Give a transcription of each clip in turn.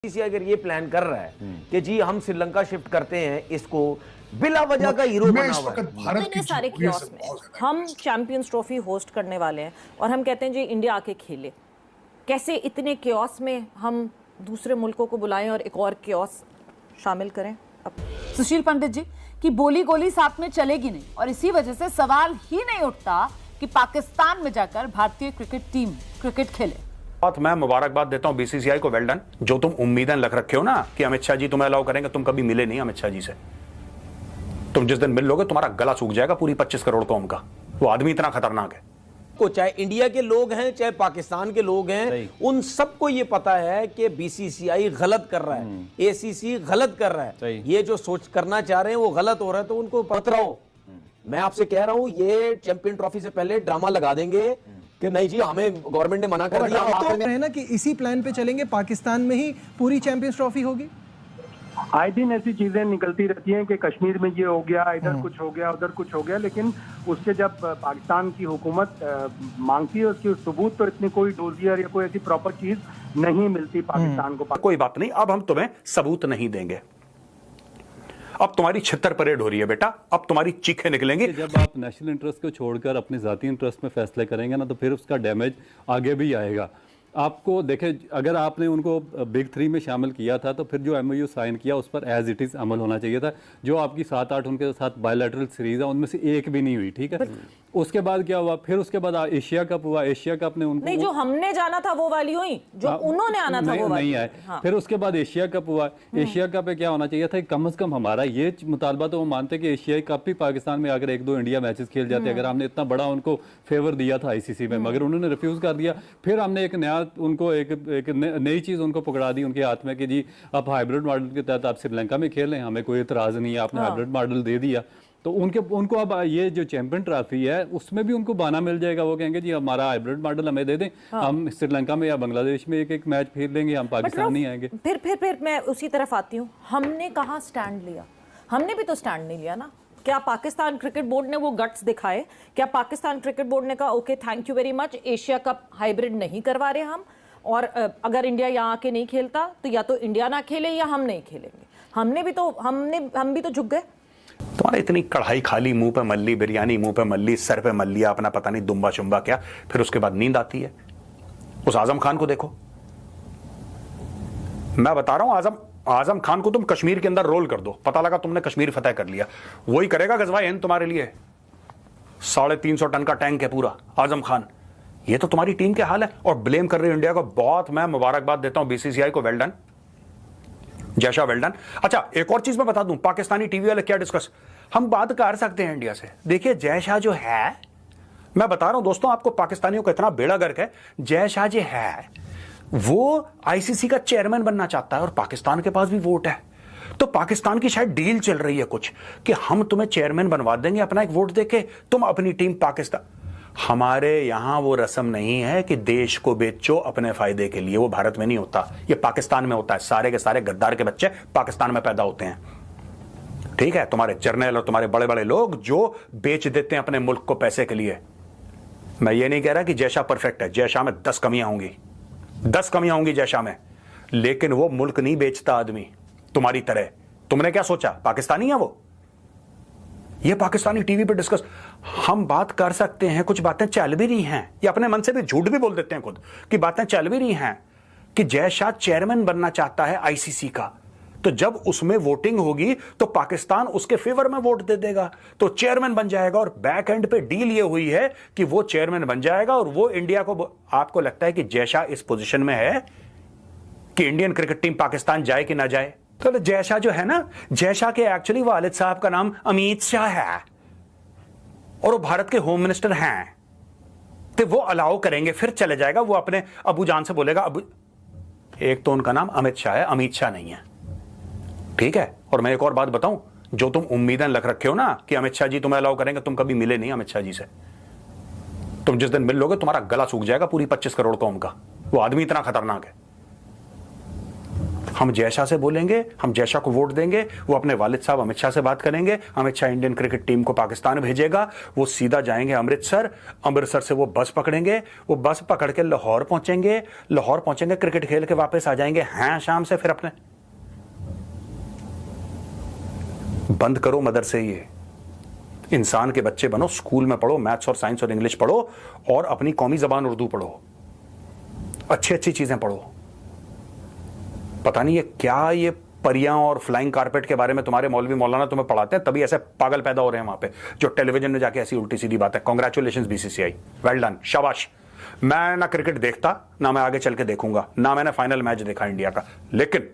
BCCI अगर ये plan कर रहा है कि जी हम श्रीलंका शिफ्ट करते हैं इसको बिला वजह का हीरो बना हुआ है। भारत के सारे कियोस्क में हम चैंपियंस ट्रॉफी होस्ट करने वाले हैं और हम कहते हैं जी इंडिया आके खेले। कैसे इतने कियोस्क में हम दूसरे मुल्कों को बुलाएं और एक और कियोस्क शामिल करें। सुशील पंडित जी की बोली गोली साथ में चलेगी नहीं और इसी वजह से सवाल ही नहीं उठता कि पाकिस्तान में जाकर भारतीय क्रिकेट टीम क्रिकेट खेले। बात मैं मुबारकबाद देता हूं बीसीसीआई को, वेल डन। जो तुम उम्मीदें लग रखे हो ना कि अमित शाह जी तुम्हें अलाउ करेंगे, तुम कभी मिले नहीं अमित शाह जी से। तुम जिस दिन मिल लोगे तुम्हारा गला सूख जाएगा पूरी 25 करोड़ कौम का। वो आदमी इतना खतरनाक है को चाहे इंडिया के लोग हैं चाहे पाकिस्तान के लोग हैं, उन सबको ये पता है कि बीसीसीआई गलत कर रहा है, एसीसी गलत कर रहा है। ये जो सोच करना चाह रहे हैं वो गलत हो रहा है, तो उनको पकड़ाओ। मैं आपसे कह रहा हूं ये चैंपियन ट्रॉफी से पहले ड्रामा लगा देंगे कि नहीं जी हमें गवर्नमेंट ने मना कर दिया। तो है ना कि इसी प्लान पे चलेंगे, पाकिस्तान में ही पूरी चैंपियंस ट्रॉफी होगी। आए दिन ऐसी चीजें निकलती रहती हैं कि कश्मीर में ये हो गया, इधर कुछ हो गया, उधर कुछ हो गया, लेकिन उसके जब पाकिस्तान की हुकूमत मांगती है उसकी सबूत पर इतनी कोई डोजियर या कोई ऐसी प्रॉपर चीज नहीं मिलती पाकिस्तान को। कोई बात नहीं, अब हम तुम्हें सबूत नहीं देंगे। अब तुम्हारी छितर परेड हो रही है बेटा, अब तुम्हारी चीखें निकलेंगी। जब आप नेशनल इंटरेस्ट को छोड़कर अपने जाती इंटरेस्ट में फैसले करेंगे ना, तो फिर उसका डैमेज आगे भी आएगा। आपको देखें, अगर आपने उनको बिग 3 में शामिल किया था तो फिर जो एमओयू साइन किया उस पर एज इट इज़ अमल होना चाहिए था। जो आपकी 7-8 उनके साथ बायलैटरल सीरीज है उनमें से एक भी नहीं हुई, ठीक है। उसके बाद क्या हुआ, फिर उसके बाद एशिया कप हुआ। एशिया कप ने उनको नहीं, जो हमने जाना था वो वाली हुई, जो उन्होंने आना था वो वाली नहीं आए। हाँ। फिर उसके बाद एशिया कप हुआ। एशिया कप में क्या होना चाहिए था, कम से कम हमारा ये मुतालबा तो वो मानते कि एशिया कप भी पाकिस्तान में अगर 1-2 इंडिया मैचेस खेल जाते, अगर हमने इतना बड़ा उनको फेवर दिया था आईसीसी में, मगर उन्होंने रिफ्यूज कर दिया। फिर हमने एक नया उनको एक नई चीज उनको पकड़ा दी उनके हाथ में कि जी आप हाइब्रिड मॉडल के तहत आप श्रीलंका में खेल लें, हमें कोई इतराज नहीं है, आपने हाइब्रिड मॉडल दे दिया। तो उनको अब ये जो चैंपियन ट्रॉफी है उसमें भी उनको बहाना मिल जाएगा। वो कहेंगे जी हमारा हाइब्रिड मॉडल हमें दे दें, हम श्रीलंका में या बांग्लादेश में एक मैच खेल लेंगे, हम पाकिस्तान नहीं आएंगे। फिर मैं उसी तरफ आती हूँ। हमने कहाँ स्टैंड लिया? हमने भी तो स्टैंड नहीं लिया ना। क्या पाकिस्तान क्रिकेट बोर्ड ने वो गट्स दिखाए? क्या पाकिस्तान क्रिकेट बोर्ड ने कहा okay thank you very much, Asia cup hybrid नहीं करवा रहे हम, और अगर इंडिया यहाँ आके नहीं खेलता तो या तो इंडिया ना खेले या हम नहीं खेलेंगे। हम भी तो झुक गए। तुम्हारे इतनी कढ़ाई खाली, मुंह पे मल्ली, बिरयानी मुंह पे मल्ली, सर पे मल लिया अपना, पता नहीं दुम्बा चुम्बा क्या, फिर उसके बाद नींद आती है। उस आजम खान को देखो, मैं बता रहा हूं आजम खान को तुम कश्मीर के अंदर रोल कर दो, पता लगा तुमने कश्मीर फतेह कर लिया, वही करेगा गजवा हिंद तुम्हारे लिए। 350 टन का टैंक है पूरा आजम खान। ये तो तुम्हारी टीम के हाल है और ब्लेम कर रही है इंडिया को। बहुत मैं मुबारकबाद देता हूं बीसीसीआई को, वेल डन जैसा, वेल डन। अच्छा एक और चीज मैं बता दूं, पाकिस्तानी टीवी वाले क्या डिस्कस, हम बात कर सकते हैं इंडिया से। देखिए जय शाह जो है, मैं बता रहा हूं दोस्तों आपको, पाकिस्तानियों का इतना बेड़ा गर्क है, जय शाह जो है वो आईसीसी का चेयरमैन बनना चाहता है और पाकिस्तान के पास भी वोट है। तो पाकिस्तान की शायद डील चल रही है कुछ कि हम तुम्हें चेयरमैन बनवा देंगे अपना एक वोट देके, तुम अपनी टीम पाकिस्तान। हमारे यहां वो रस्म नहीं है कि देश को बेचो अपने फायदे के लिए, वो भारत में नहीं होता, ये पाकिस्तान में होता है। सारे के सारे गद्दार के बच्चे पाकिस्तान में पैदा होते हैं, ठीक है। तुम्हारे जर्नल और तुम्हारे बड़े बड़े लोग जो बेच देते हैं अपने मुल्क को पैसे के लिए। मैं ये नहीं कह रहा कि जयशाह परफेक्ट है, जयशाह में 10 कमियां होंगी, 10 कमियां होंगी जयशाह में, लेकिन वो मुल्क नहीं बेचता आदमी तुम्हारी तरह। तुमने क्या सोचा पाकिस्तानी है वो? ये पाकिस्तानी टीवी पे डिस्कस, हम बात कर सकते हैं, कुछ बातें चल भी रही हैं, ये अपने मन से भी झूठ भी बोल देते हैं खुद कि बातें चल भी रही हैं कि जय शाह चेयरमैन बनना चाहता है आईसीसी का। तो जब उसमें वोटिंग होगी तो पाकिस्तान उसके फेवर में वोट दे देगा, तो चेयरमैन बन जाएगा। और बैक एंड पे डील ये हुई है कि वो चेयरमैन बन जाएगा और वो इंडिया को। आपको लगता है कि जय शाह इस पोजीशन में है कि इंडियन क्रिकेट टीम पाकिस्तान जाए कि ना जाए? तो जय शाह जो है ना, जय शाह के एक्चुअली वालिद साहब का नाम अमित शाह है और वो भारत के होम मिनिस्टर हैं, तो वो अलाउ करेंगे, फिर चले जाएगा। वो अपने अबू जान से बोलेगा अबू, एक तो उनका नाम अमित शाह है, अमित शाह नहीं है, ठीक है। और मैं एक और बात बताऊं, जो तुम उम्मीदें लग रखे हो ना कि अमित शाह जी तुम्हें अलाउ करेंगे, तुम कभी मिले नहीं अमित शाह जी से। तुम जिस दिन मिल लोगे तुम्हारा गला सूख जाएगा पूरी 25 करोड़ कौम का। वो आदमी इतना खतरनाक है। हम जय शाह से बोलेंगे, हम जय शाह को वोट देंगे, वो अपने वालिद साहब अमित शाह से बात करेंगे, Amit Shah Indian cricket team को पाकिस्तान भेजेगा, वो सीधा जाएंगे अमृतसर, अमृतसर से वो बस पकड़ेंगे, वो बस पकड़ के लाहौर पहुंचेंगे, लाहौर पहुंचेंगे, क्रिकेट खेल के वापस आ जाएंगे। हैं शाम से फिर अपने बंद करो मदरसे, ये इंसान के बच्चे बनो, स्कूल में पढ़ो, मैथ्स और साइंस और इंग्लिश पढ़ो और अपनी कौमी जबान उर्दू पढ़ो, अच्छी अच्छी चीजें पढ़ो। पता नहीं ये क्या, ये परियां और फ्लाइंग कारपेट के बारे में तुम्हारे मौलवी मौलाना तुम्हें पढ़ाते हैं, तभी ऐसे पागल पैदा हो रहे हैं वहां पे, जो टेलीविजन में जाके ऐसी उल्टी सीधी बात है। कांग्रेचुलेशंस बीसीसीआई, वेल डन, शाबाश। मैं ना क्रिकेट देखता, ना मैं आगे चल के देखूंगा, ना मैंने फाइनल मैच देखा इंडिया का, लेकिन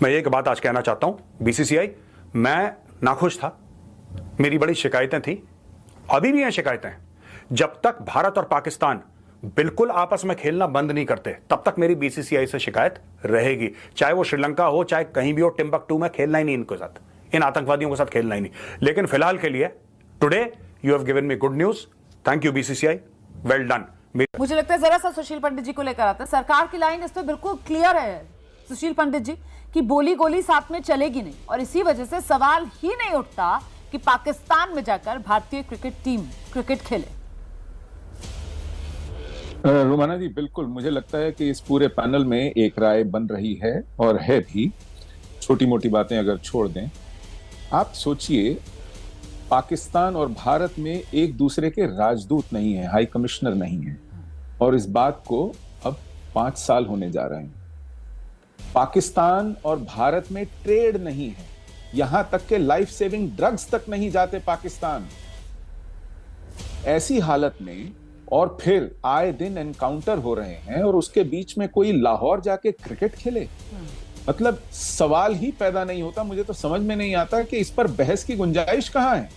मैं एक बात आज कहना चाहता हूं, बीसीसीआई, मैं नाखुश था, मेरी बड़ी शिकायतें थी, अभी भी हैं शिकायतें। जब तक भारत और पाकिस्तान बिल्कुल आपस में खेलना बंद नहीं करते, तब तक मेरी बीसीसीआई से शिकायत रहेगी, चाहे वो श्रीलंका हो, चाहे कहीं भी हो, टिम्बकटू में खेलना ही नहीं इनके साथ, इन आतंकवादियों के साथ खेलना ही नहीं। लेकिन फिलहाल के लिए today you have given me good news, thank you BCCI, well done. मुझे लगता है जरा सा सुशील पंडित जी को लेकर आते हैं। सरकार की लाइन इस पे बिल्कुल क्लियर है सुशील पंडित जी कि बोली गोली साथ में चलेगी नहीं, और इसी वजह से सवाल ही नहीं उठता कि पाकिस्तान में जाकर भारतीय क्रिकेट टीम क्रिकेट खेले। रोमाना जी, बिल्कुल मुझे लगता है कि इस पूरे पैनल में एक राय बन रही है, और है भी। छोटी मोटी बातें अगर छोड़ दें, आप सोचिए पाकिस्तान और भारत में एक दूसरे के राजदूत नहीं है, हाई कमिश्नर नहीं है, और इस बात को अब 5 साल होने जा रहे हैं। पाकिस्तान और भारत में ट्रेड नहीं है, यहां तक के लाइफ सेविंग ड्रग्स तक नहीं जाते पाकिस्तान। ऐसी हालत में और फिर आए दिन एनकाउंटर हो रहे हैं, और उसके बीच में कोई लाहौर जाके क्रिकेट खेले, मतलब सवाल ही पैदा नहीं होता। मुझे तो समझ में नहीं आता कि इस पर बहस की गुंजाइश कहां है।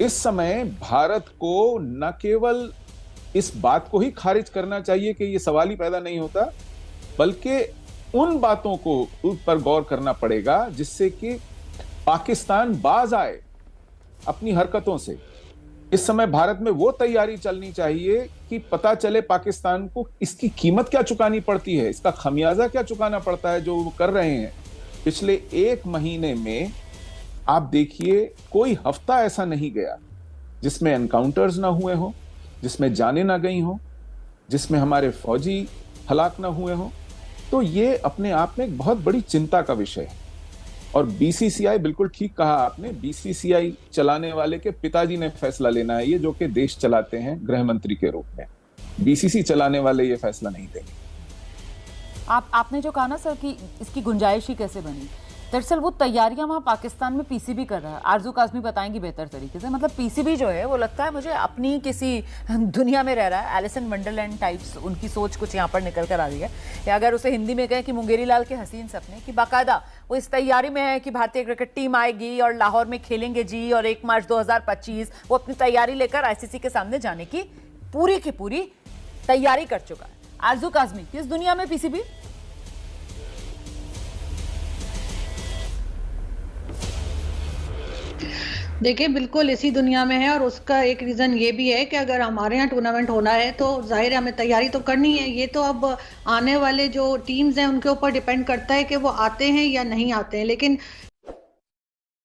इस समय भारत को न केवल इस बात को ही खारिज करना चाहिए कि यह सवाल ही पैदा नहीं होता, बल्कि उन बातों को पर गौर करना पड़ेगा जिससे कि पाकिस्तान बाज आए अपनी हरकतों से। इस समय भारत में वो तैयारी चलनी चाहिए कि पता चले पाकिस्तान को इसकी कीमत क्या चुकानी पड़ती है, इसका खमियाजा क्या चुकाना पड़ता है जो वो कर रहे हैं। पिछले 1 महीने में आप देखिए, कोई हफ्ता ऐसा नहीं गया जिसमें एनकाउंटर्स ना हुए हो, जिसमें जाने ना गई हो, जिसमें हमारे फौजी हलाक ना हुए हो। तो ये अपने आप में एक बहुत बड़ी चिंता का विषय है। और बीसीसीआई, बिल्कुल ठीक कहा आपने, बीसीसीआई चलाने वाले के पिताजी ने फैसला लेना है, ये जो कि देश चलाते हैं गृह मंत्री के रूप में। बीसीसी चलाने वाले ये फैसला नहीं देंगे। आपने जो कहा ना सर कि इसकी गुंजाइश ही कैसे बनी, दरअसल वो तैयारियां वहां पाकिस्तान में पीसीबी कर रहा है। आरजू काज़मी बताएंगी बेहतर तरीके से। मतलब पीसीबी जो है वो लगता है मुझे अपनी किसी दुनिया में रह रहा है, एलिसन वंडरलैंड टाइप्स उनकी सोच कुछ यहाँ पर निकल कर आ रही है। या अगर उसे हिंदी में कहें कि मुंगेरी लाल के हसीन सपने, कि बाकायदा वो इस तैयारी में है कि भारतीय क्रिकेट टीम आएगी और लाहौर में खेलेंगे जी, और 1 मार्च 2025 वो अपनी तैयारी लेकर आईसीसी के सामने जाने की पूरी तैयारी कर चुका है। आरजू काज़मी, किस दुनिया में पीसीबी? देखिए, बिल्कुल इसी दुनिया में है, और उसका एक रीज़न ये भी है कि अगर हमारे यहाँ टूर्नामेंट होना है तो जाहिर है हमें तैयारी तो करनी है। ये तो अब आने वाले जो टीम्स हैं उनके ऊपर डिपेंड करता है कि वो आते हैं या नहीं आते हैं। लेकिन